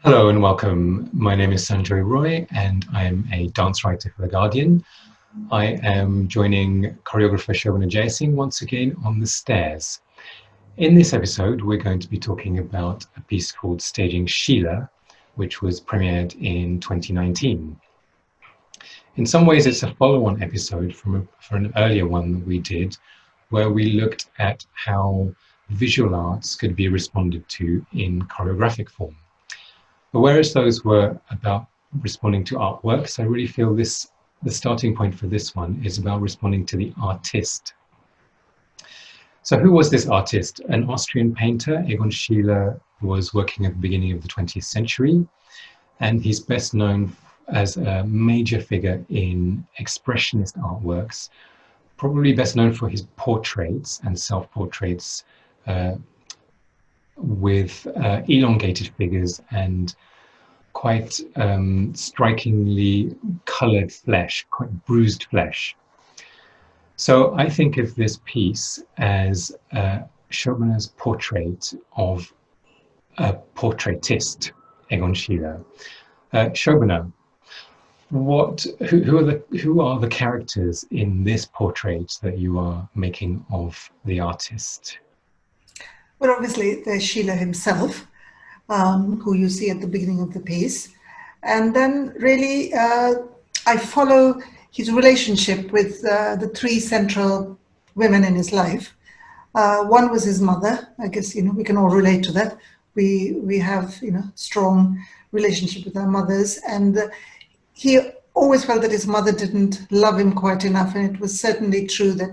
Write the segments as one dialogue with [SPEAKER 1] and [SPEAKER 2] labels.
[SPEAKER 1] Hello and welcome. My name is Sanjoy Roy and I am a dance writer for The Guardian. I am joining choreographer Shobana once again on the stairs. In this episode, we're going to be talking about a piece called Staging Schiele, which was premiered in 2019. In some ways, it's a follow-on episode for an earlier one that we did, where we looked at how visual arts could be responded to in choreographic form. But whereas those were about responding to artworks, I really feel the starting point for this one is about responding to the artist. So who was this artist? An Austrian painter, Egon Schiele, was working at the beginning of the 20th century, and he's best known as a major figure in expressionist artworks, probably best known for his portraits and self-portraits with elongated figures and quite strikingly colored flesh, quite bruised flesh. So I think of this piece as Shobana's portrait of a portraitist, Egon Schiele. Shobana, who are the characters in this portrait that you are making of the artist?
[SPEAKER 2] Well, obviously, there's Schiele himself, who you see at the beginning of the piece. And then really, I follow his relationship with the three central women in his life. One was his mother. I guess, we can all relate to that. We have, strong relationship with our mothers. And he always felt that his mother didn't love him quite enough. And it was certainly true that,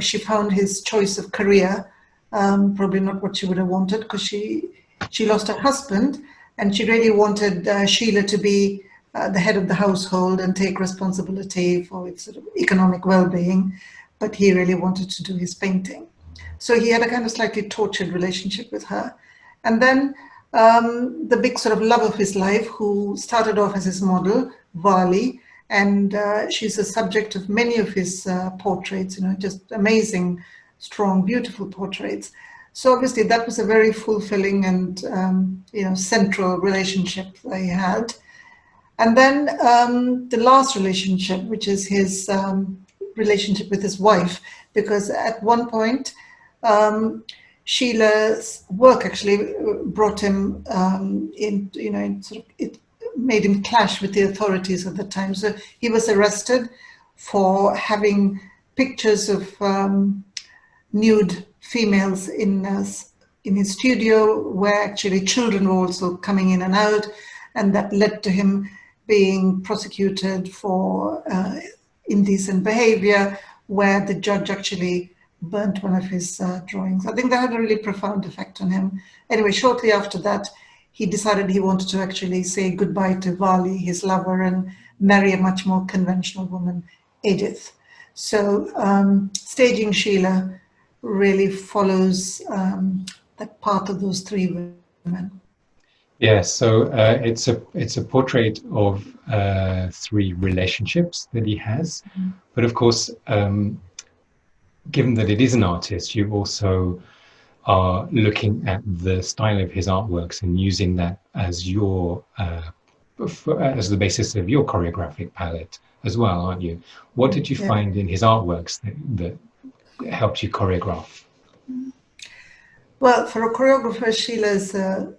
[SPEAKER 2] she found his choice of career probably not what she would have wanted, because she lost her husband and she really wanted Schiele to be the head of the household and take responsibility for its sort of economic well-being, but he really wanted to do his painting. So he had a kind of slightly tortured relationship with her. And then the big sort of love of his life, who started off as his model, Vali, and she's the subject of many of his portraits, just amazing, strong, beautiful portraits. So obviously that was a very fulfilling and central relationship they had. And then the last relationship, which is his relationship with his wife, because at one point Sheila's work actually brought him it made him clash with the authorities at the time. So he was arrested for having pictures of nude females in his studio, where actually children were also coming in and out, and that led to him being prosecuted for indecent behavior, where the judge actually burnt one of his drawings. I think that had a really profound effect on him. Anyway, shortly after that, he decided he wanted to actually say goodbye to Vali, his lover, and marry a much more conventional woman, Edith. So Staging Schiele really follows that part of those three women.
[SPEAKER 1] Yes, so it's a portrait of three relationships that he has, but of course, given that it is an artist, you also are looking at the style of his artworks and using that as your as the basis of your choreographic palette as well, aren't you? What did you find in his artworks that helped you choreograph?
[SPEAKER 2] Well, for a choreographer, Schiele is an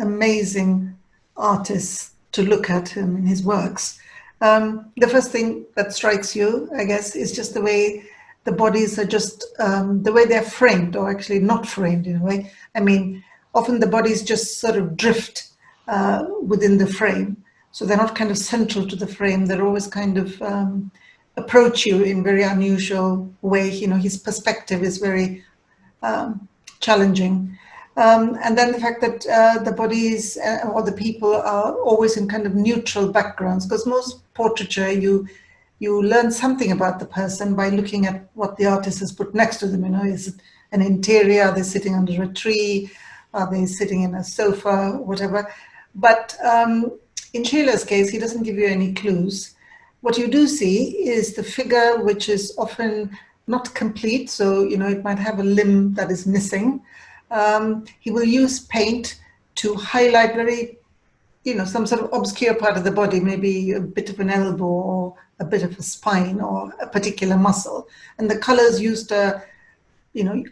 [SPEAKER 2] amazing artist to look at in his works. The first thing that strikes you, I guess, is just the way the bodies are just, the way they're framed, or actually not framed in a way. I mean, often the bodies just sort of drift within the frame. So they're not kind of central to the frame. They're always kind of approach you in very unusual way. His perspective is very challenging. And then the fact that the bodies or the people are always in kind of neutral backgrounds, because most portraiture, you learn something about the person by looking at what the artist has put next to them. Is it an interior? Are they sitting under a tree? Are they sitting in a sofa? Whatever. But in Sheila's case, he doesn't give you any clues. What you do see is the figure, which is often not complete. So, it might have a limb that is missing. He will use paint to highlight very some sort of obscure part of the body, maybe a bit of an elbow or a bit of a spine or a particular muscle. And the colors used are,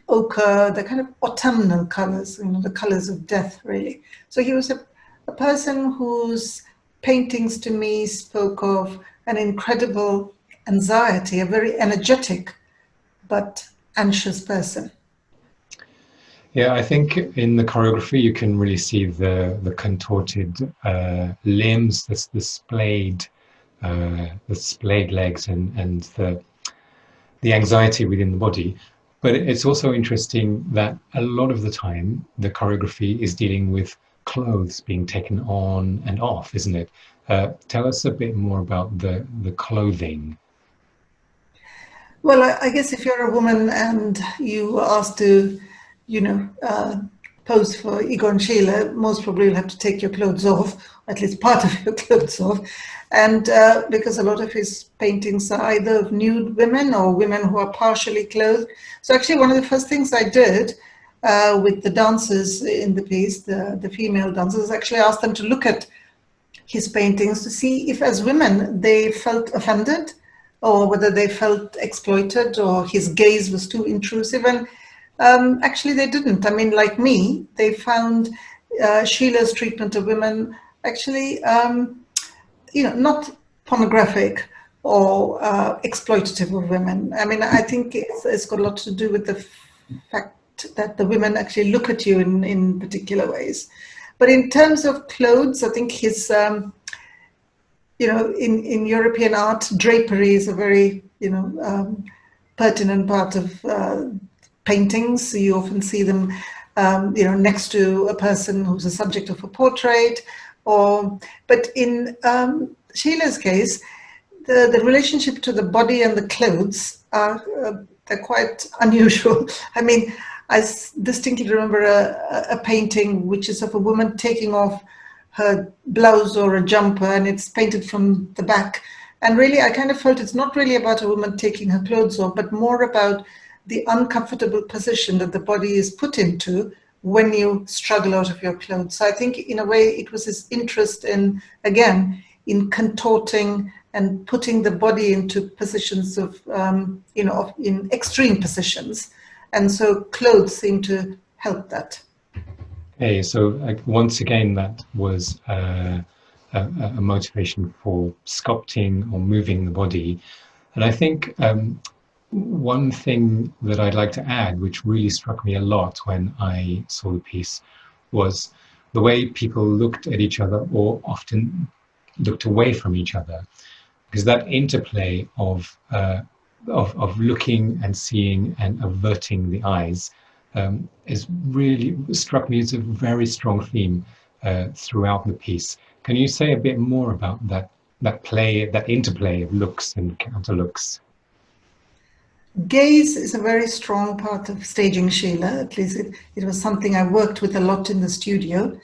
[SPEAKER 2] ochre, the kind of autumnal colors, the colors of death, really. So he was a person whose paintings to me spoke of an incredible anxiety, a very energetic but anxious person.
[SPEAKER 1] Yeah, I think in the choreography you can really see the contorted limbs, the splayed legs, and the anxiety within the body. But it's also interesting that a lot of the time the choreography is dealing with clothes being taken on and off, isn't it? Tell us a bit more about the clothing.
[SPEAKER 2] Well, I guess if you're a woman and you were asked to, pose for Egon Schiele, most probably you'll have to take your clothes off, at least part of your clothes off. And because a lot of his paintings are either of nude women or women who are partially clothed. So actually one of the first things I did with the dancers in the piece, the female dancers, actually asked them to look at his paintings to see if as women they felt offended or whether they felt exploited or his gaze was too intrusive. And actually they didn't. I mean, like me, they found Sheila's treatment of women actually, not pornographic or exploitative of women. I mean, I think it's got a lot to do with the fact that the women actually look at you in particular ways. But in terms of clothes, I think his, in European art, drapery is a very, pertinent part of paintings. You often see them, next to a person who's a subject of a portrait. But in Sheila's case, the relationship to the body and the clothes are they're quite unusual. I mean, I distinctly remember a painting which is of a woman taking off her blouse or a jumper, and it's painted from the back. And really, I kind of felt it's not really about a woman taking her clothes off, but more about the uncomfortable position that the body is put into when you struggle out of your clothes. So I think in a way it was his interest in, again, in contorting and putting the body into positions of, in extreme positions. And so clothes seem to help that.
[SPEAKER 1] Okay, so once again, that was a motivation for sculpting or moving the body. And I think one thing that I'd like to add, which really struck me a lot when I saw the piece, was the way people looked at each other or often looked away from each other. Because that interplay of looking and seeing and averting the eyes is really struck me as a very strong theme throughout the piece. Can you say a bit more about that play, that interplay of looks and counter looks?
[SPEAKER 2] Gaze is a very strong part of staging Sheila. At least it was something I worked with a lot in the studio.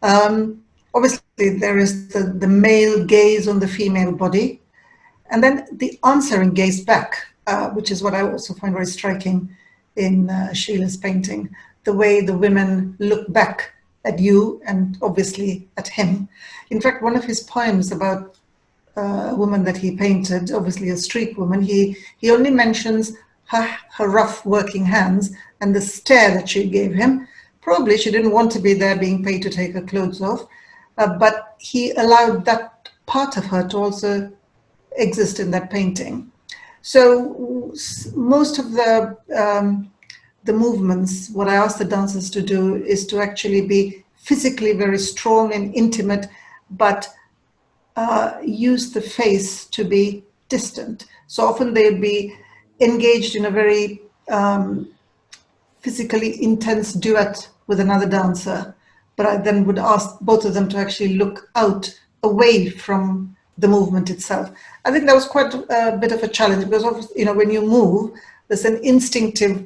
[SPEAKER 2] Obviously, there is the male gaze on the female body, and then the answering gaze back, which is what I also find very striking in Sheila's painting, the way the women look back at you and obviously at him. In fact, one of his poems about a woman that he painted, obviously a street woman, he only mentions her rough working hands and the stare that she gave him. Probably she didn't want to be there being paid to take her clothes off, but he allowed that part of her to also exist in that painting. So most of the movements, what I ask the dancers to do is to actually be physically very strong and intimate, but use the face to be distant. So often they'd be engaged in a very physically intense duet with another dancer, but I then would ask both of them to actually look out away from the movement itself. I think that was quite a bit of a challenge because, when you move, there's an instinctive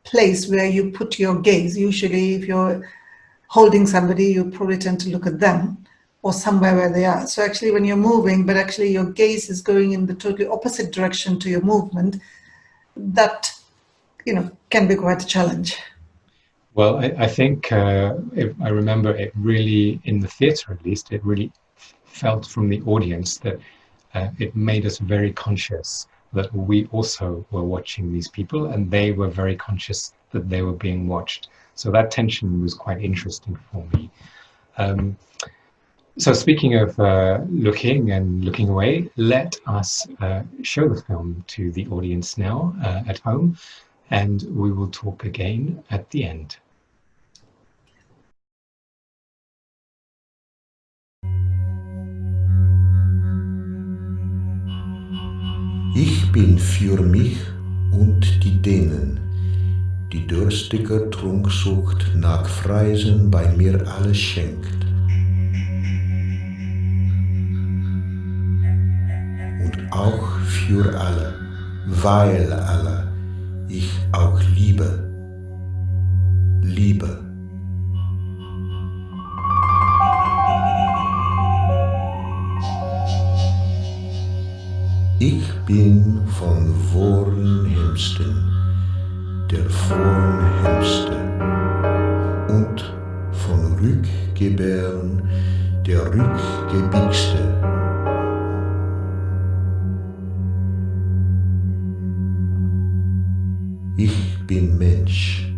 [SPEAKER 2] place where you put your gaze. Usually, if you're holding somebody, you probably tend to look at them or somewhere where they are. So actually, when you're moving, but actually your gaze is going in the totally opposite direction to your movement, that, can be quite a challenge.
[SPEAKER 1] Well, I think I remember it really, in the theatre at least, it really felt from the audience that it made us very conscious that we also were watching these people and they were very conscious that they were being watched. So that tension was quite interesting for me. Um, so speaking of looking and looking away, let us show the film to the audience now at home, and we will talk again at the end.
[SPEAKER 3] Ich bin für mich und die denen, die durstiger Trunksucht nach Freisen bei mir alles schenkt. Und auch für alle, weil alle ich auch liebe. Ich bin von Vornhemsten, der Vornhemste, und von Rückgebären, der Rückgebigste. Ich bin Mensch.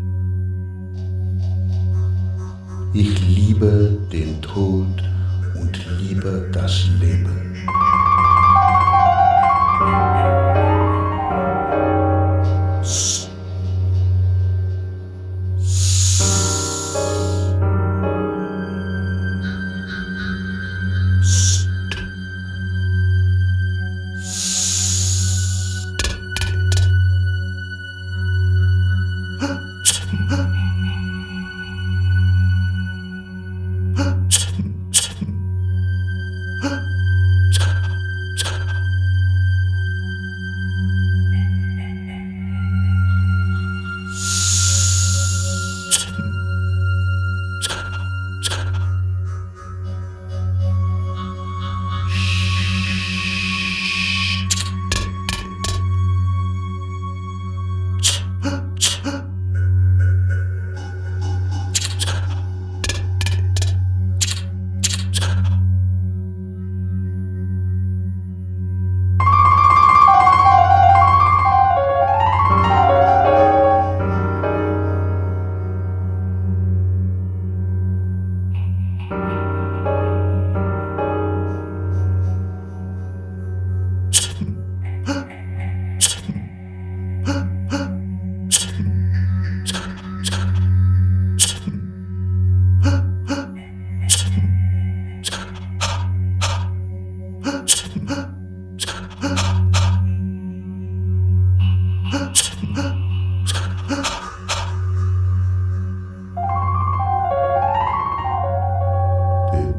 [SPEAKER 3] Ich liebe den Tod und liebe das Leben.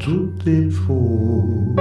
[SPEAKER 3] Tutti fu.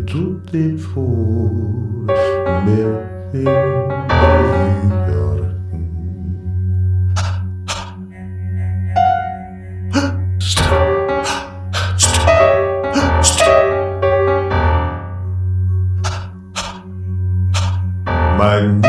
[SPEAKER 3] Tutti fu mer mein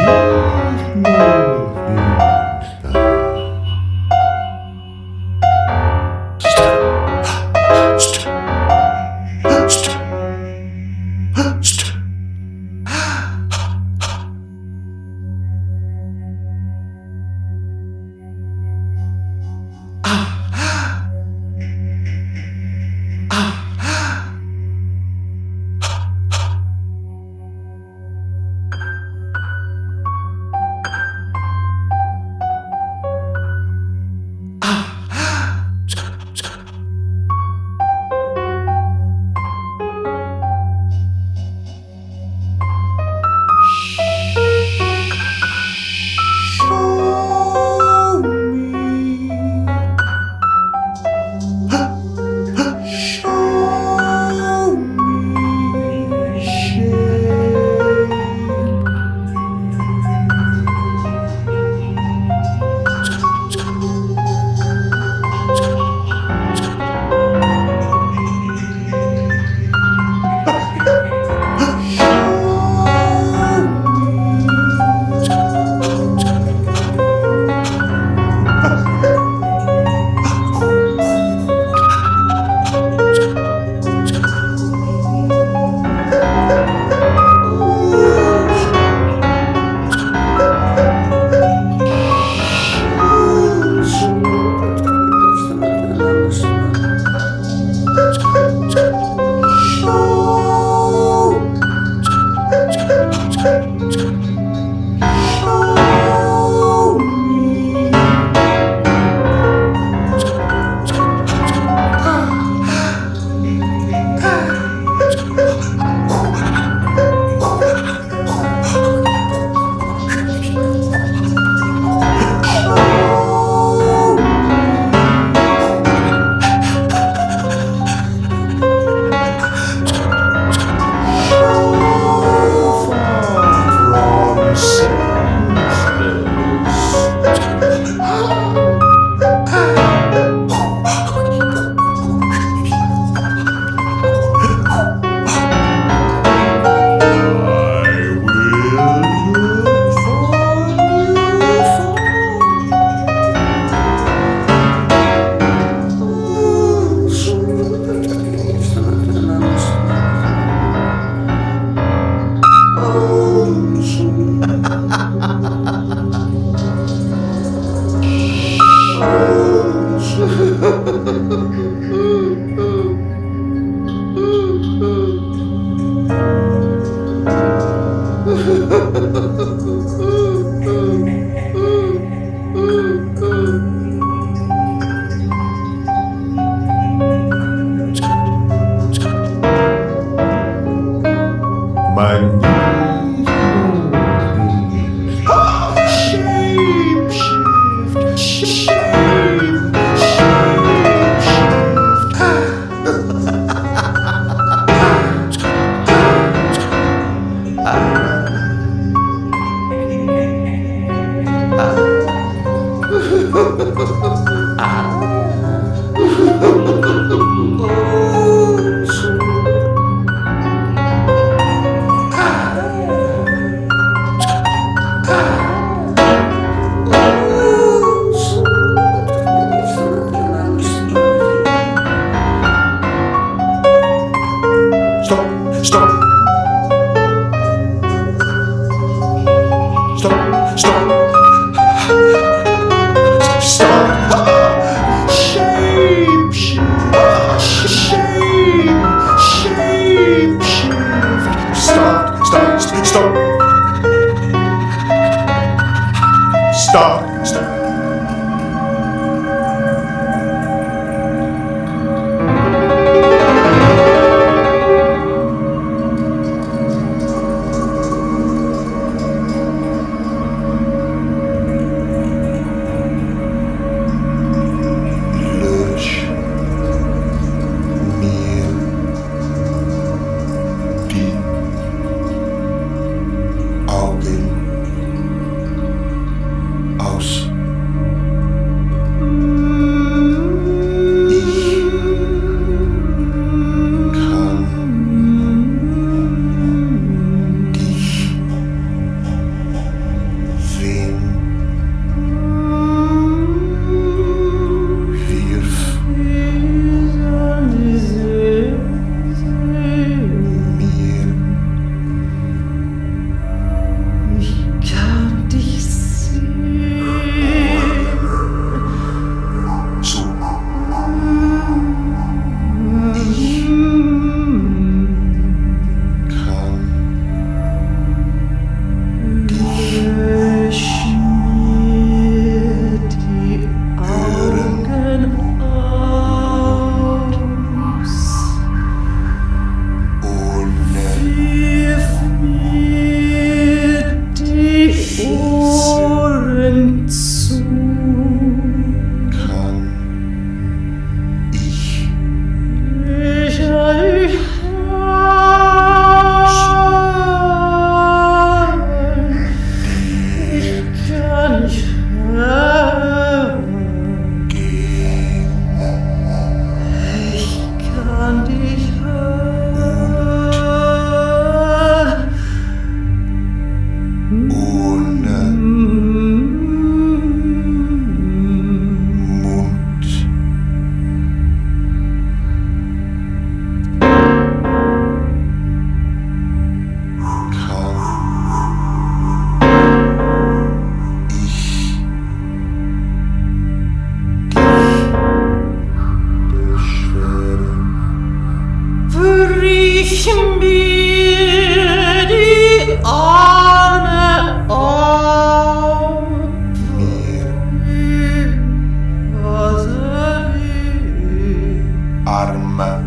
[SPEAKER 3] Arme.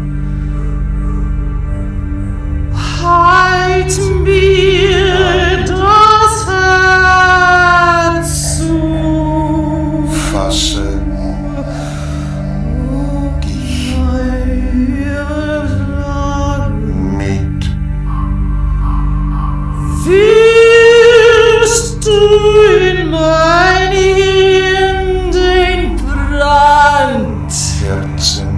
[SPEAKER 4] Halt mir das Herz zu.
[SPEAKER 3] Fasse dich mit.
[SPEAKER 4] Fühlst du in mein Hirn den Brand?
[SPEAKER 3] Herzen.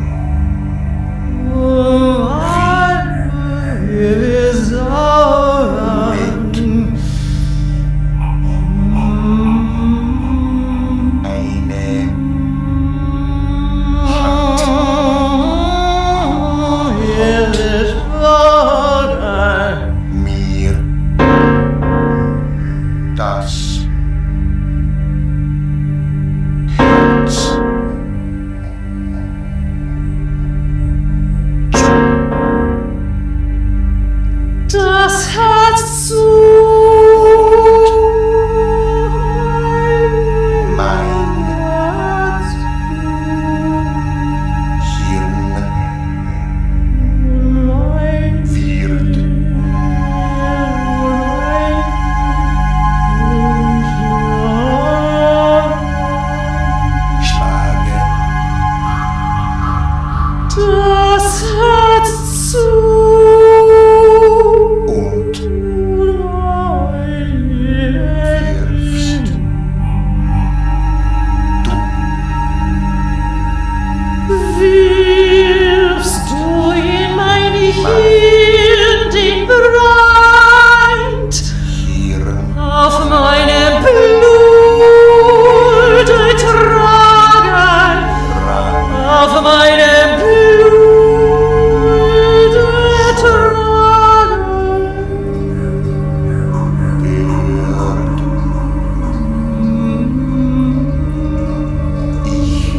[SPEAKER 3] Mir das Herz
[SPEAKER 4] Das Herz zu.
[SPEAKER 3] mein Hirn wird schlagen.
[SPEAKER 4] Das Herz zu.
[SPEAKER 3] Und wirfst
[SPEAKER 4] Wirfst du in mein Hirn den Brand?
[SPEAKER 3] Hirn
[SPEAKER 4] Auf meinem Blut tragen, auf meinem Blut tragen.
[SPEAKER 3] gehört. Ich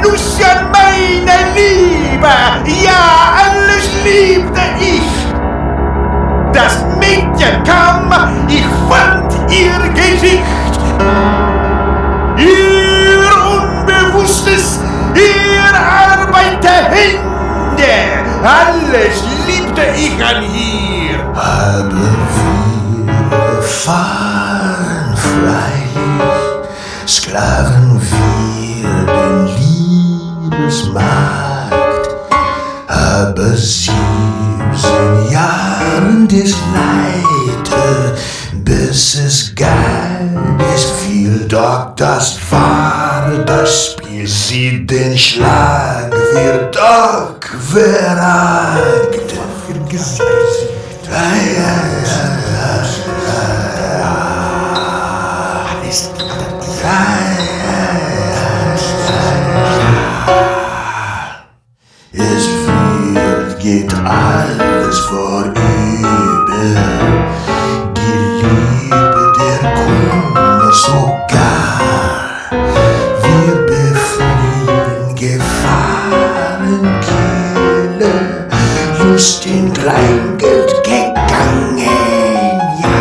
[SPEAKER 3] Lucien, meine Liebe, ja, alles liebte ich. Das Mädchen kam, ich fand ihr Gesicht, ihr Unbewusstes, ihr Arbeit der Hände, alles liebte ich an ihr. Aber wir fahren freilich, Sklaven wir den Liebesmarkt, aber 17 Jahren des Leides, bis es galt, es fiel, doch das war das Spiel, sie den Schlag wird doch verragt. Es wird, geht alles vorüber, die Liebe der Kummer sogar. Wir befrieden Gefahrenkiele, Lust in Kleingeld gegangen, ja.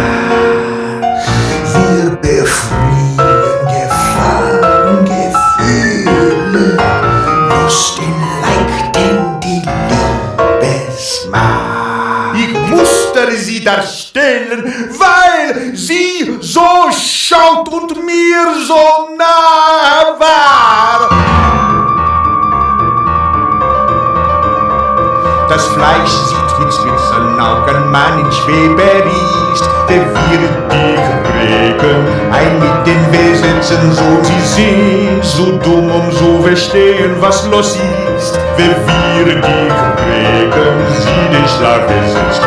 [SPEAKER 3] Wir befrieden Gefahrengefühle, Lust in Leichten, die Liebesmacht. Ich musste sie darstellen, weil sie so so schaut und mir so nah war. Das Fleisch sieht mit spitzen Augen, man in Schwebe riecht, der wird dich regen, ein mit den Wesen, so sie sind, so dumm, so verstehen, was los ist. Wer wird dich regen, sie den Schlag besetzt,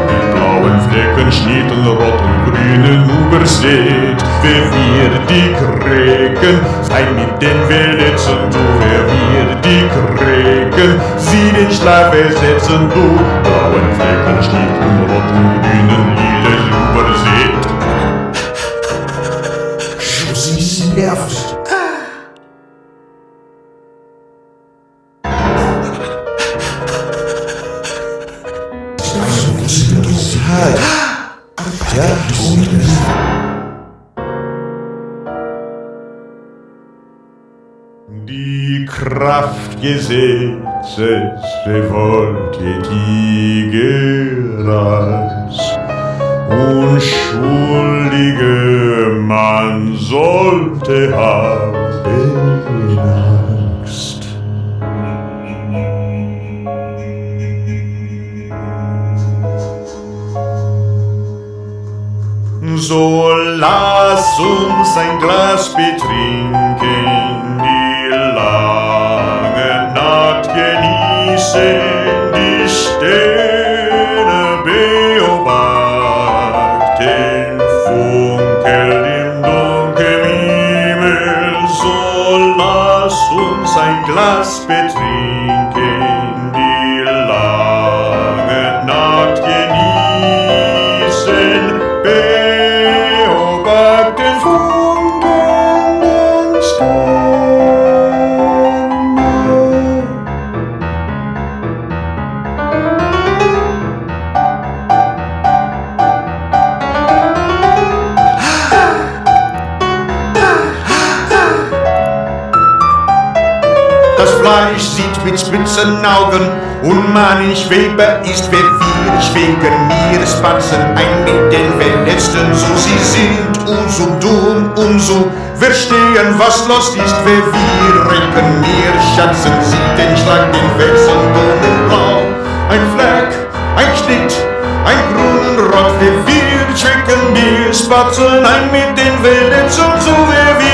[SPEAKER 3] die blauen Flecken, Schnitten, rot und grünen übersät. Wer wird dich regen, ein mit den Wesen, du, wer wird dich regen, sie den Schlag besetzen, du, blauen Flecken, Schnitten, rot und grünen, lila übersät. Josie nervt. Die Kraft Gesetzes revoltiger als Unschuldige, man sollte haben Angst. So lass uns ein Glas betrinken, die lange Nacht genießen, die Sterne beobachten, Funkel im dunklen Himmel. So lass uns ein Glas betrinken, die lange Nacht genießen, beobachten funkelnden Sterne. Das Fleisch sieht mit spitzen Augen und man in Schwebe ist, wer wir schwingen Meerespatzen ein mit den Verletzten, so sie sind, umso dumm, umso verstehen, was los ist, wer wir recken Meeresschätzen, sie den Schlag, den Felsen, dunkelblau, ein Fleck, ein Schnitt, ein Grünrot, wer wir schwingen Meerespatzen ein mit den Verletzten, so wer wir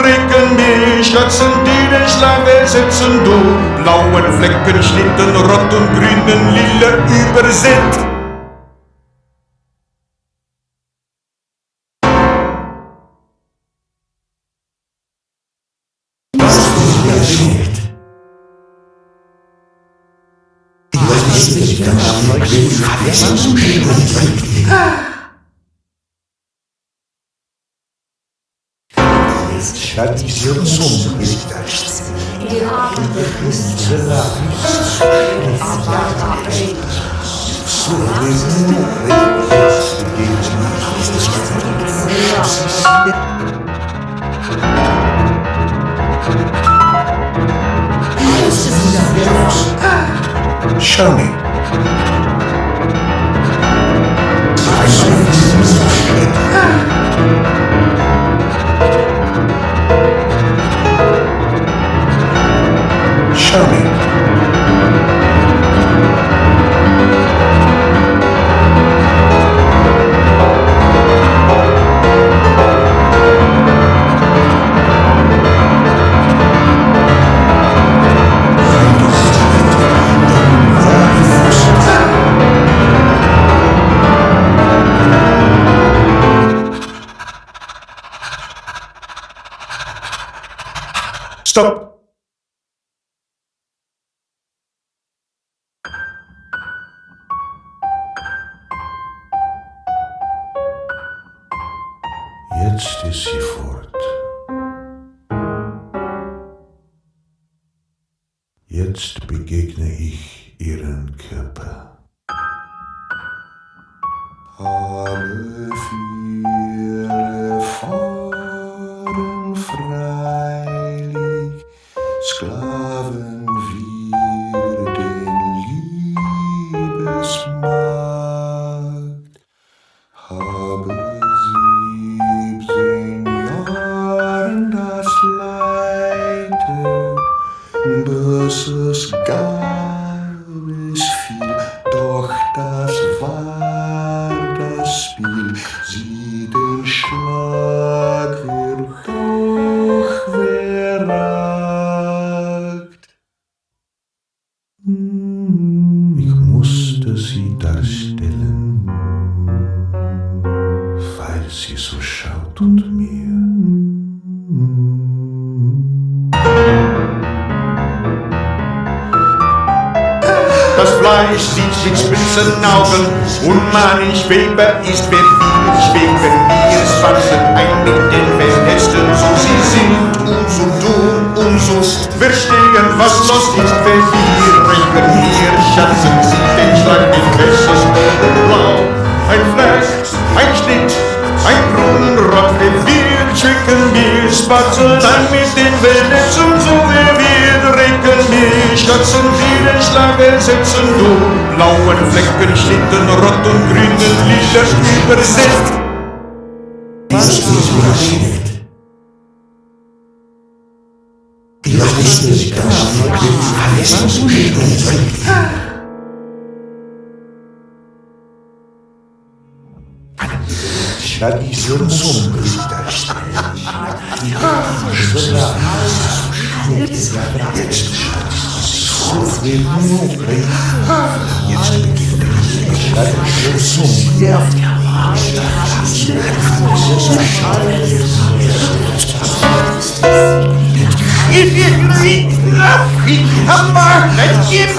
[SPEAKER 3] recken Meeresschätzen, die den Schlag setzen, du, blauen Flecken, Schnitten, rot und grünen, lila übersät. Was passiert? Ich weiß nicht, wie ich vergessen zu schreiben. Statt dieser Zunge ist das. Show me. Show me. Stop. Jetzt ist sie fort. Jetzt begegne ich ihren Körper. Alle Viere fahren freilich, Sklaven wir den Liebesmarkt. Habe sie Haut und mir. Das Fleisch sieht mit spitzen Augen, unmannlich Weber ist perfide, schweben wir Spatzen ein mit den Verletzten, so sie sind, umso tun, umso verstehen, was los ist, wenn wir bringen wir Schatzen, sie den Schlag mit Fesses Blau. Ein Fleisch, ein Schnitt, ein Brunnenrott, wenn wir schicken wir Spatzen ein mit den Verletzten, so wie wir recken wir Schatzen, sie den Schlag ersetzen, du blauen Flecken, Schlitten, Rot und grünen Lieder übersetzt. Was ist übersetzt? Ich weiß nicht, alles muss If you read nothing, I'm not a gift.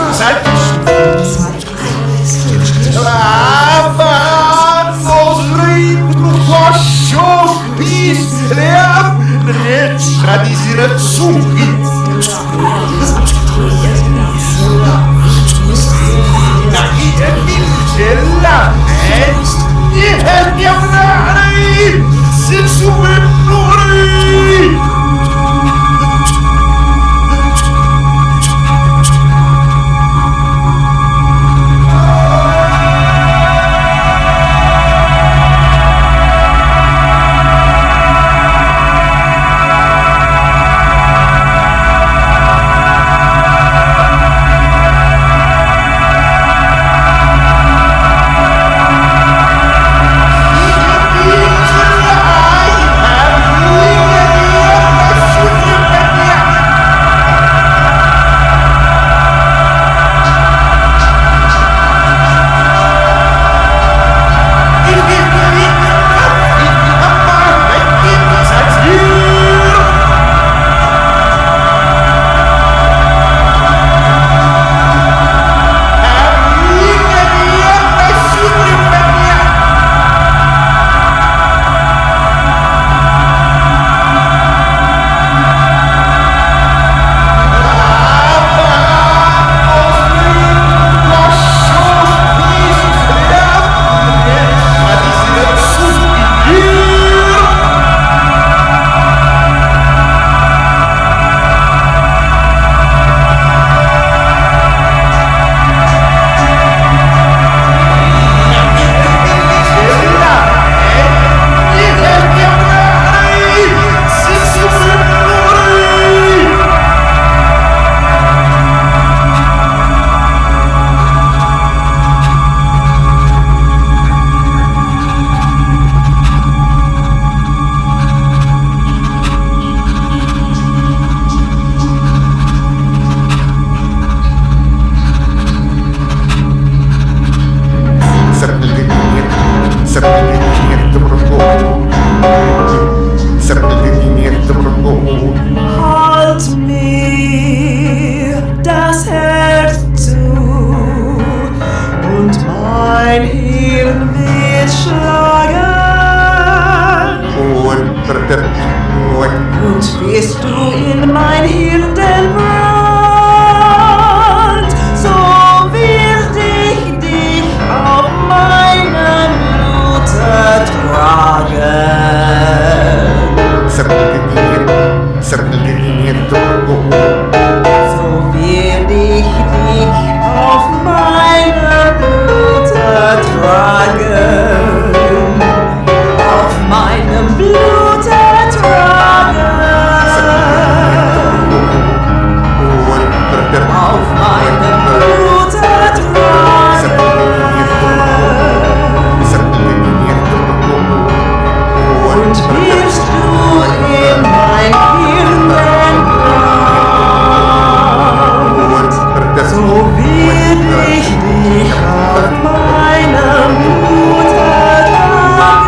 [SPEAKER 4] Halt mir das Herz zu und mein Hirn wird schlagen. Und wirst du in mein Hirn den Brand, so wird ich dich auf meinem Blute tragen. So wird ich dich auf meinem Blute tragen. Auf meinem Blute tragen. Auf meinem Blute tragen. Und wirst du in mein Hirn Brand, so wird ich dich auf meinem Blute tragen.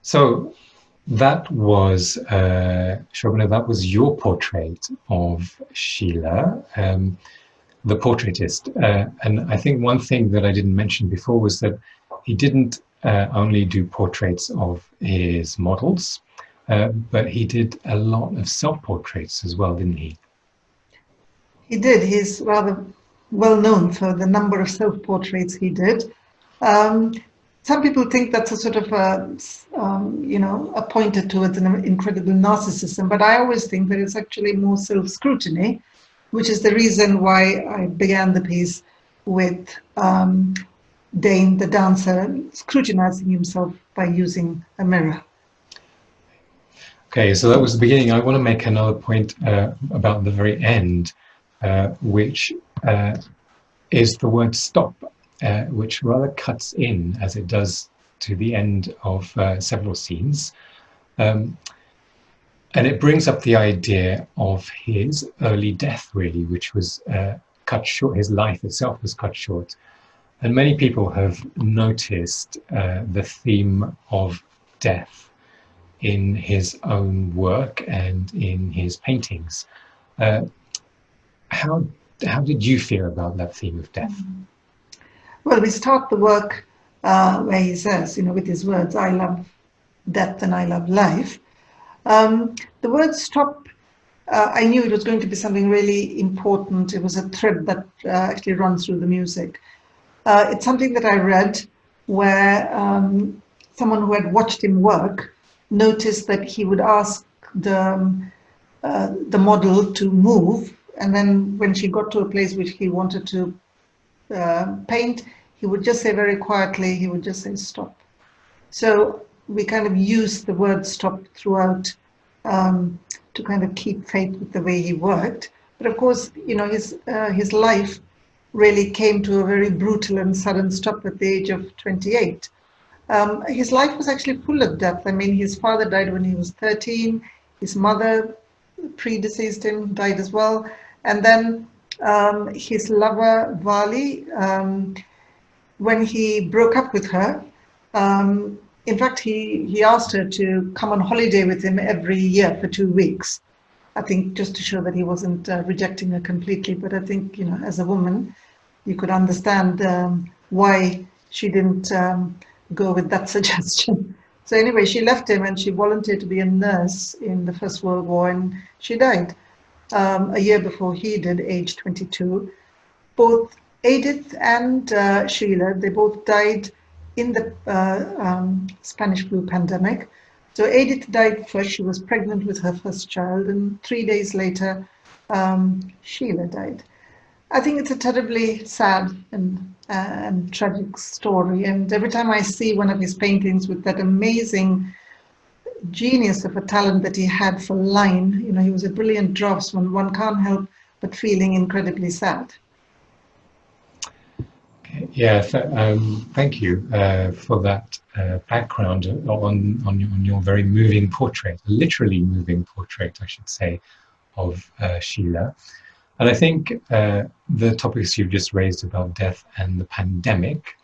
[SPEAKER 1] So that was, Shobana, that was your portrait of Schiele, the portraitist. And I think one thing that I didn't mention before was that he didn't only do portraits of his models, but he did a lot of self-portraits as well, didn't he?
[SPEAKER 2] He did. He's rather well known for the number of self-portraits he did. Some people think that's a sort of a pointer towards an incredible narcissism, but I always think that it's actually more self-scrutiny, which is the reason why I began the piece with Dane, the dancer, scrutinizing himself by using a mirror.
[SPEAKER 1] Okay, so that was the beginning. I want to make another point about the very end, which is the word stop, which rather cuts in as it does to the end of several scenes. And it brings up the idea of his early death, really, which was cut short. His life itself was cut short. And many people have noticed the theme of death in his own work and in his paintings. How did you feel about that theme of death?
[SPEAKER 2] Well, we start the work where he says, with his words, I love death and I love life. The word stop, I knew it was going to be something really important. It was a thread that actually runs through the music. It's something that I read where someone who had watched him work noticed that he would ask the model to move, and then when she got to a place which he wanted to paint, he would just say very quietly, he would just say stop. So we kind of used the word stop throughout to kind of keep faith with the way he worked. But of course, his life really came to a very brutal and sudden stop at the age of 28. His life was actually full of death. I mean, his father died when he was 13. His mother, predeceased him, died as well. And then his lover, Vali, when he broke up with her, in fact, he asked her to come on holiday with him every year for 2 weeks. I think just to show that he wasn't rejecting her completely. But I think, as a woman, you could understand why she didn't go with that suggestion. So anyway, she left him and she volunteered to be a nurse in the First World War, and she died a year before he did, age 22. Both Edith and Sheila, they both died in the Spanish flu pandemic. So Edith died first. She was pregnant with her first child, and 3 days later, Sheila died. I think it's a terribly sad and tragic story. And every time I see one of his paintings with that amazing genius of a talent that he had for line, he was a brilliant draftsman, one can't help but feeling incredibly sad.
[SPEAKER 1] Yeah, thank you for that background on your very moving portrait, literally moving portrait, I should say, of Sheila. And I think the topics you've just raised about death and the pandemic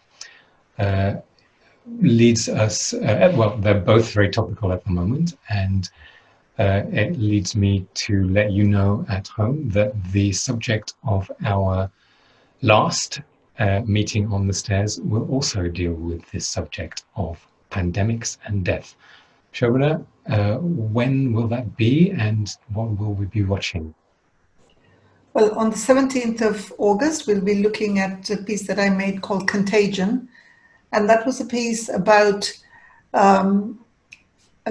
[SPEAKER 1] leads us, well, they're both very topical at the moment, and it leads me to let you know at home that the subject of our last meeting on the stairs will also deal with this subject of pandemics and death. Shobana, when will that be, and what will we be watching?
[SPEAKER 2] Well, on the 17th of August, we'll be looking at a piece that I made called Contagion. And that was a piece about a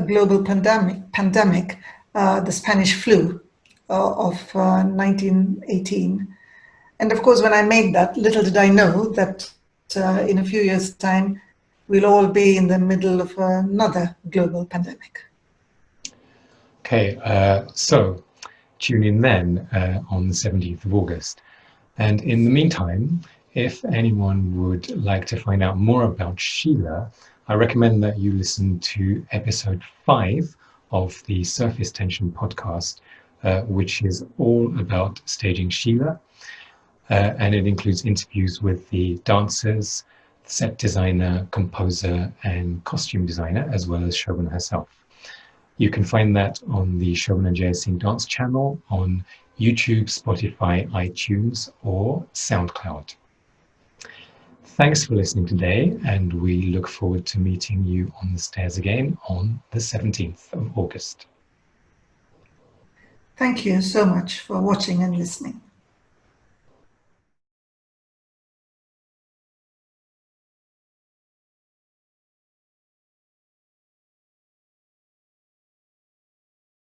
[SPEAKER 2] global pandemic, the Spanish flu of 1918. And of course, when I made that, little did I know that in a few years' time, we'll all be in the middle of another global pandemic.
[SPEAKER 1] Okay, so tune in then on the 17th of August. And in the meantime, if anyone would like to find out more about Sheila, I recommend that you listen to episode 5 of the Surface Tension podcast, which is all about staging Sheila. And it includes interviews with the dancers, set designer, composer, and costume designer, as well as Shobana herself. You can find that on the Shobana Jaising Dance channel on YouTube, Spotify, iTunes, or SoundCloud. Thanks for listening today, and we look forward to meeting you on the stairs again on the 17th of August.
[SPEAKER 2] Thank you so much for watching and listening.